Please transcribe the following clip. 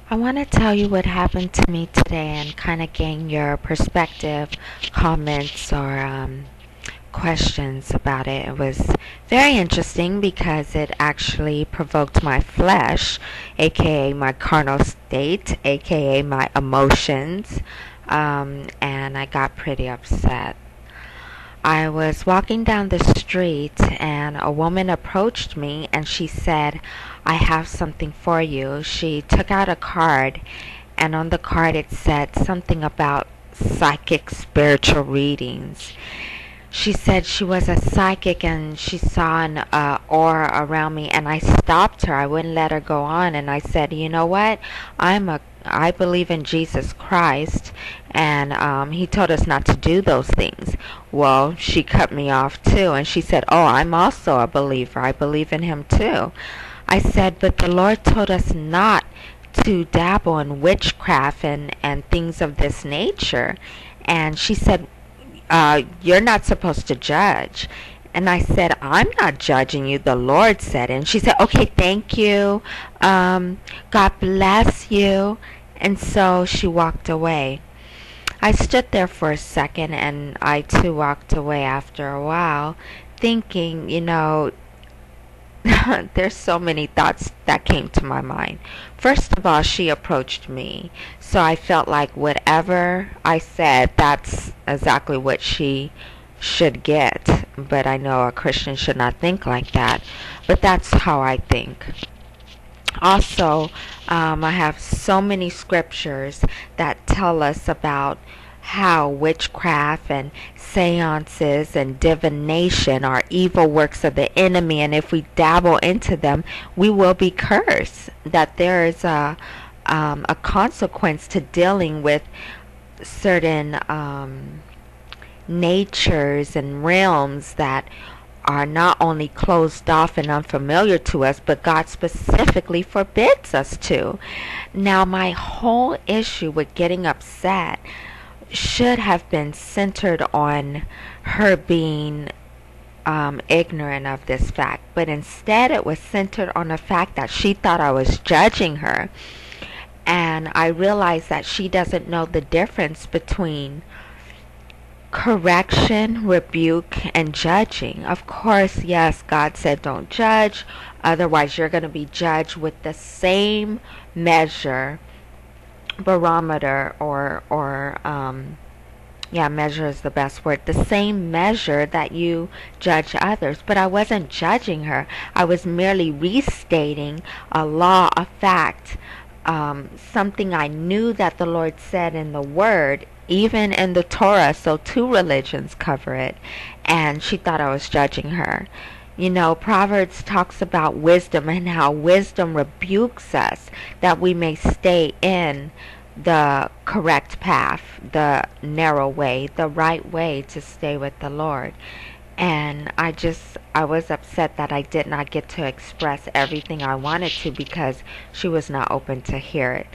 I want to tell you what happened to me today and kind of gain your perspective, comments, or questions about it. It was very interesting because it actually provoked my flesh, aka my carnal state, aka my emotions, and I got pretty upset. I was walking down the street and a woman approached me and she said, "I have something for you." She took out a card and on the card it said something about psychic spiritual readings. She said she was a psychic and she saw an aura around me, and I stopped her. I wouldn't let her go on, and I said, "You know what? I believe in Jesus Christ, and he told us not to do those things." Well, she cut me off too, and she said, "Oh, I'm also a believer. I believe in him too." I said, "But the Lord told us not to dabble in witchcraft and things of this nature." And she said, "You're not supposed to judge." And I said, "I'm not judging you. The Lord said." And she said, "Okay, thank you. God bless you." And so she walked away. I stood there for a second and I too walked away after a while, thinking, there's so many thoughts that came to my mind. First of all, she approached me, so I felt like whatever I said, that's exactly what she should get. But I know a Christian should not think like that. But that's how I think. Also, I have so many scriptures that tell us about how witchcraft and seances and divination are evil works of the enemy, and if we dabble into them, we will be cursed. That there is a consequence to dealing with certain natures and realms that are not only closed off and unfamiliar to us, but God specifically forbids us to. Now, my whole issue with getting upset should have been centered on her being ignorant of this fact, but instead it was centered on the fact that she thought I was judging her. And I realized that she doesn't know the difference between correction, rebuke, and judging. Of course, yes, God said don't judge, otherwise you're going to be judged with the same measure, barometer, or measure is the best word, the same measure that you judge others. But I wasn't judging her. I was merely restating a law, a fact, something I knew that the Lord said in the Word, even in the Torah, so two religions cover it, and she thought I was judging her. Proverbs talks about wisdom and how wisdom rebukes us that we may stay in the correct path, the narrow way, the right way to stay with the Lord. And I was upset that I did not get to express everything I wanted to because she was not open to hear it.